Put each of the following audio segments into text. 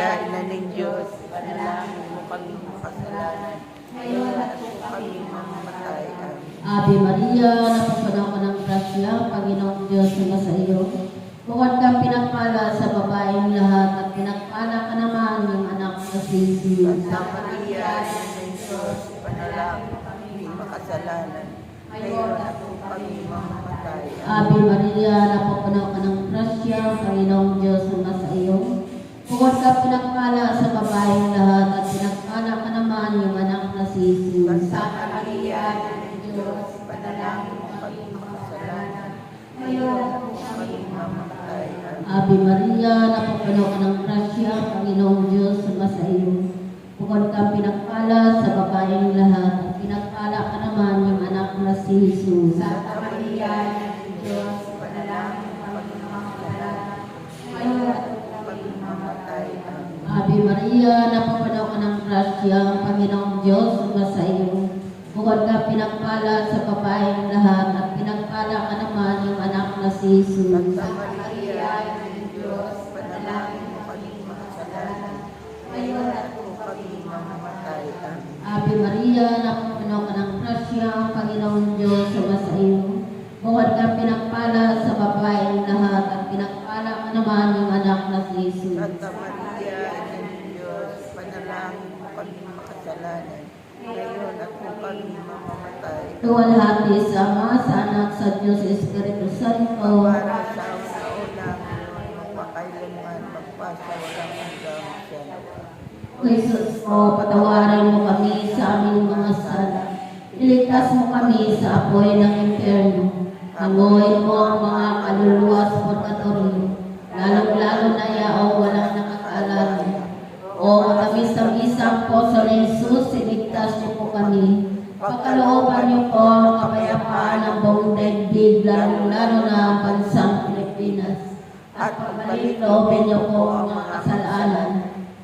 Maria, Ina ng Diyos, panalangin mo kami makasalanan, ngayon at kung kami mamamatay. Amen. Ave Maria, napapanaw ka ng grasya, Panginoong Diyos na sa iyo. Bukod kang pinagpala sa babaeng lahat at pinagpala ka naman ng anak na si Jesus. Santa Maria, Ina ng Diyos, panalangin mo kami makasalanan, ngayon at kung kami mamamatay. Ave Maria, napapanaw ka ng grasya, Panginoong Diyos na sa iyo. Bukod kang pinagpala sa babaeng lahat at pinagpala ka naman ng anak na si Jesus. Santa Maria, Ina ng Diyos, panalangin mo kami makasalanan, ngayon at kung kami mamamatay. Amen. Ave Maria, napapanaw ka ng grasya, Panginoong Diyos na sa iyo. Bukod kang pinagpala sa babaeng lahat at pinagpala ka naman ng anak na si Jesus. Santa Maria, Ina ng Diyos, panalangin mo kami makasalanan, ngayon at kung kami mamamatay. Amen. Ave Maria, napapanaw ka ng grasya, Panginoong Diyos na sa iyo. Bukod kang pinagpala sa babaeng lahat at pinagpala ka naman ng anak na si Jesus. Santa Maria, Ina ng Diyos, panalangin mo kami makasalanan, ngayon at kung kami mamamatay. Amen. Ave Maria, napapanaw ka ng grasya, Panginoong Diyos na sa iyo. Bukod kang pinagpala sa babaeng lahat at pinagpala ka naman ng anak na si Jesus. Santa Maria, Ina ng Diyos, panalangin mo kami makasalanan, ngayon at kung kami mamamatay. Luwalhati sa Ama, sa Anak, sa Diyos, Espiritu Santo. Para sa una, magpakailanman, magpasawalang hanggang siya. O Jesus ko, patawarin mo kami sa aming mga sala. Iligtas mo kami sa apoy ng impyerno. Hanguin mo ang mga kaluluwa sa purgatorio, lalong-lalo na yaong walang nakakaalala. O matamis-tamisang puso ni Jesus, iligtas niyo po kami. Pagkalooban niyo po ang kapayapaan ng buong daigdig, lalong-lalo na ang bansang Pilipinas. At pagbalik loobin niyo po ang mga kasalanan.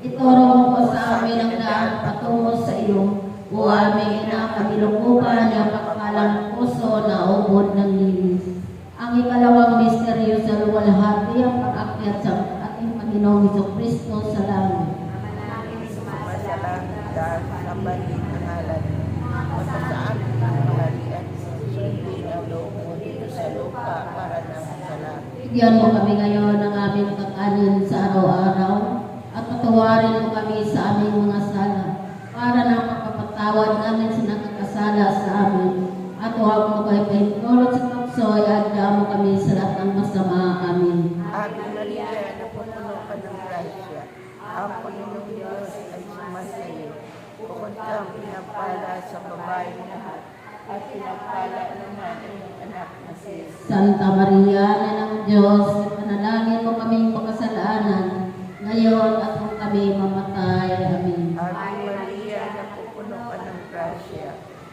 Ituro mo po sa amin ang daan patungo sa iyo. O aming ina, kamilukuban ng pagkalang puso na ubod ng linis. Ang ikalawang misteryo sa luwalhati ang pag-akyat sa ating Panginoong Jesucristo sa langit. Sumasalangit dahil sa balik ng ngalan mo. Masasaan ang kaharian, sundin ang loob mo dito sa lupa para ng salamat. Bigyan mo kami ngayon ng aming kakanin sa araw-araw at patawarin mo kami sa aming mga sala para na makapatawad namin sa nakakasala sa amin. At huwag mo kayo pahintulot sa tukso, iadya mo kami sa lahat ng masama. Amin. Ave Maria, napupuno ka ng grasya. Ang Panginoong Diyos ay sumasayo. Bukod kang pinagpala sa babaeng lahat, at pinagpala naman ang iyong anak na si Jesus. Santa Maria, Ina ng Diyos, panalangin mo kaming makasalanan, ngayon at kung kami mamatay. Amin. Ave Maria, napupuno ka ng grasya.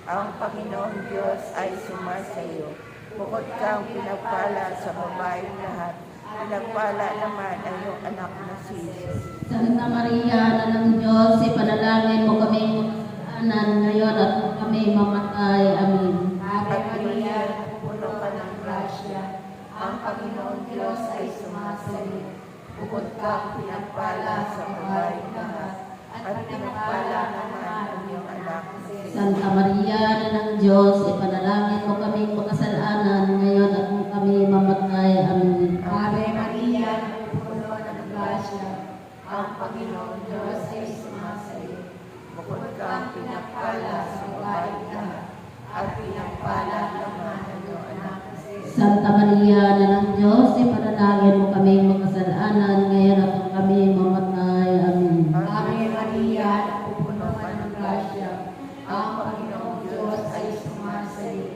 Ang Panginoong Diyos ay sumasayo. Bukod kang pinagpala sa babaeng lahat, pinagpala naman ang iyong anak na si Jesus. Santa Maria, Ina ng Diyos, ipanalangin mo kaming makasalanan, ngayon at kung kami mamatay. Amin. Ave Maria, napupuno ka ng grasya. Ang Panginoong Diyos ay sumasayo. Bukod kang pinagpala sa babaeng lahat, at pinagpala naman ang iyong anak na si Jesus. Santa Maria, Ina ng Diyos, ipanalangin mo kaming makasalanan, ngayon at kung kami mamatay. Amin. Ave Maria, napupuno ka ng grasya. Ang Panginoong Diyos ay sumasayo. Bukod kang pinagpala sa babaeng lahat, at pinagpala naman ang iyong anak na si Jesus. Santa Maria, Ina ng Diyos, ipanalangin mo kaming makasalanan, ngayon at kung kami mamatay. Amin. Ave Maria, napupuno ka ng grasya. Ang Panginoong Diyos ay sumasayo.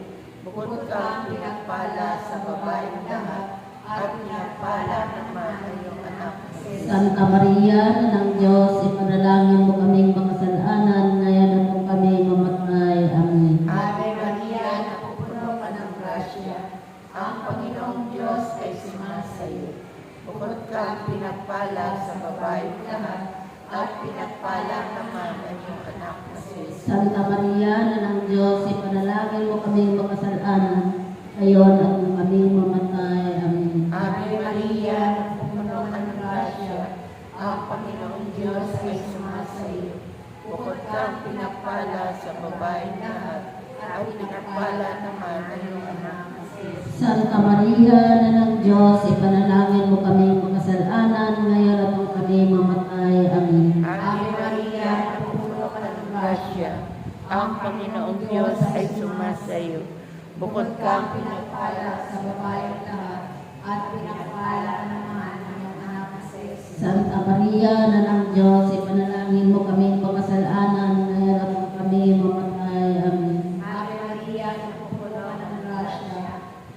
Bukod kang pinagpala sa babaeng lahat, at pinagpala naman ang iyong anak na si Jesus. Santa Maria, Ina ng Diyos, ipanalangin mo kaming makasalanan, ngayon at kung kami mamatay. Amin. Ave Maria, napupuno ka ng grasya. Ang Panginoong Diyos ay sumasayo. Bukod kang pinagpala sa babaeng lahat, at pinagpala naman ang iyong anak na si Jesus. Santa Maria, Ina ng Diyos, ipanalangin mo kaming makasalanan, ngayon at kung kami mamatay. Amin. Ave Maria, napupuno ka ng grasya. Ang Panginoong Panginoong Diyos ay sumasayo. Bukod kang pinagpala sa babaeng lahat, at pinagpala naman ang iyong anak na si Jesus. Santa Maria, na ng Diyos, ipanalangin mo kami makasalanan, ngayon at kung kami mamatay. Amen. Ave Maria, napupuno ka ng grasya. Ang Panginoong Diyos ay sumasayo. Bukod kang pinagpala sa babaeng lahat, at pinagpala naman ang iyong anak na si Jesus. Santa Maria, na ng Diyos, ipanalangin mo kami makasalanan, ngayon at kung kami mamatay. Amen. Ave Maria, napupuno ka ng grasya.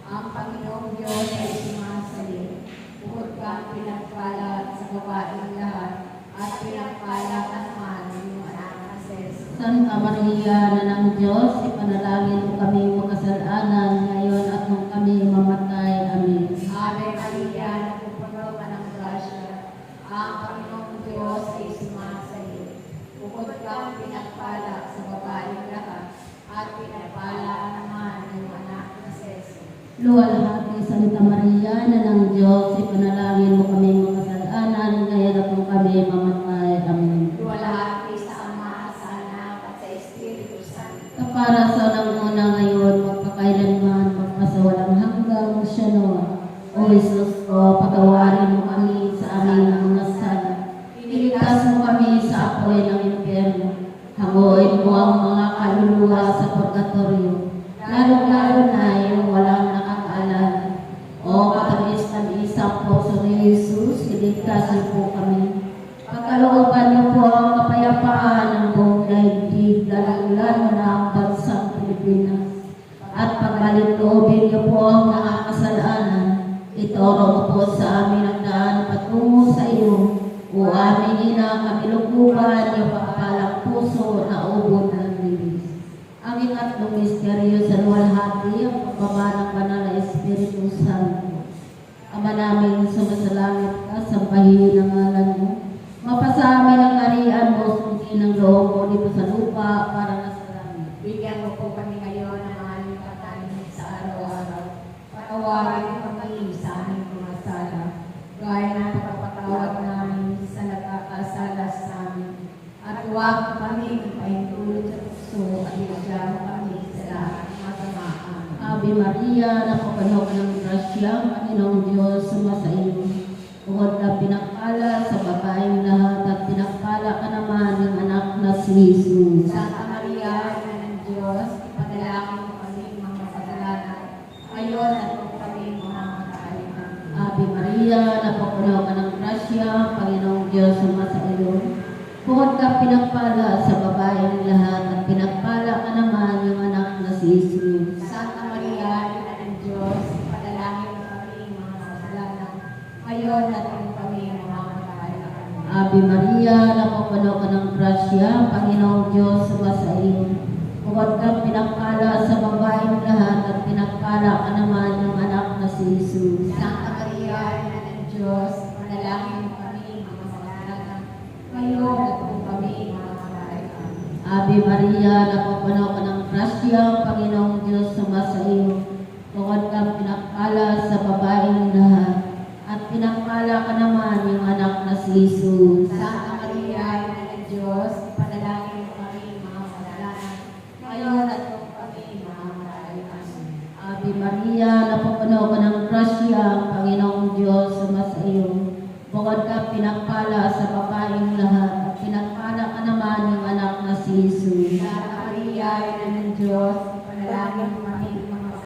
Ang Panginoong Diyos ay sumasayo. Bukod kang pinagpala sa babaeng lahat, at pinagpala ka naman ang iyong anak na si Jesus. Santa Maria, na ng Diyos, ipanalangin mo kami makasalanan, ngayon at kung kami mamatay. Amen. Ave Maria, napupuno ka ng grasya. Ang Panginoong Diyos ay sumasayo. Bukod kang pinagpala sa babaeng lahat, at pinagpala ka naman ang iyong anak na si Jesus. Luwalhati Santa Maria, na ng Diyos, ipanalangin mo kami makasalanan, ngayon at kung kami mamatay. Amen. Luwalhati sa Ama, sa Anak, at sa Espiritu Santo. Kapara sa una ngayon, magpakailanman, magpasawalang hanggang siya noon. O Jesus ko, patawarin mo kami sa aming mga sala. Iligtas mo kami sa apoy ng impyerno. Hanguin mo ang mga kaluluwa sa purgatorio, lalo-lalo na yung walang nakakaalala. O katamis-tamisang puso ni Jesus, iligtas niyo po kami. Pagkalooban niyo po ang kapayapaan ng buong daigdig, lalo-lalo na ang bansang Pilipinas. At pagbalintubin niyo po ang nakakasalanan. Ituro mo po sa amin ang daan patungo sa iyo. O aming ina, kamilukuban niyo pagpalang puso na ubod ng lilis. Ang ikatlong misteryo sa luwalhati, ang pagbaba ng banal na Espiritu Santo. Ama namin, sumasalangit ka, sambahin ang ngalan mo. Mapasa amin ang harian mo, sundin ang loob mo dito sa lupa para na sa langit. Bigyan mo po kami ngayon ng aming kakanin sa araw-araw. Patawarin mo kami sa aming mga sala, gaya ng pagpapatawad namin sa nagkakasala sa amin. At huwag kami magpahintulot sa puso, at ibigyan mo kami sa lahat ng masama. Amen. Ave Maria, napapuno ka ng grasya, ang Panginoong Diyos, sumasa iyo. Bukod ka pinagpala sa babaeng lahat, at pinagpala ka naman ng anak na si Jesus. Santa Maria, Ina ng Diyos, ipadalangin mo kami mga kasalanan, ngayon at kung kami mamamatay. Amen. Ave Maria, napapuno ka ng grasya, ang Panginoong Diyos, sumasa iyo. Bukod ka pinagpala sa babaeng lahat, at pinagpala ka naman ng anak na si Jesus. Santa Maria, Ina ng Diyos, ipadalangin mo kami mga kasalanan, ngayon at kung kami mamamatay. Amen. Ave Maria, napapuno ka ng grasya, ang Panginoong Diyos, sumasa iyo. Bukod ka pinagpala sa babaeng lahat, at pinagpala ka naman ng anak na si Jesus. Santa Maria, Ina ng Diyos, ipadalangin mo kami mga kasalanan, ngayon at kung kami mamamatay. Amen. Ave Maria, napapuno ka ng grasya, ang Panginoong Diyos, sumasa iyo. Bukod ka pinagpala sa babaeng lahat, at pinagpala ka naman yung anak na si Jesus. Santa Maria, Ina ng Diyos, ipadalangin mo kami mga kasalanan, ngayon at kung kami mamamatay. Amen. Ave Maria, napapuno ka ng grasya, ang Panginoong Diyos, sumasa iyo. Bukod ka pinagpala sa babaeng lahat, at pinagpala ka naman yung anak na si Jesus. Santa Maria, Ina ng Diyos, ipadalangin mo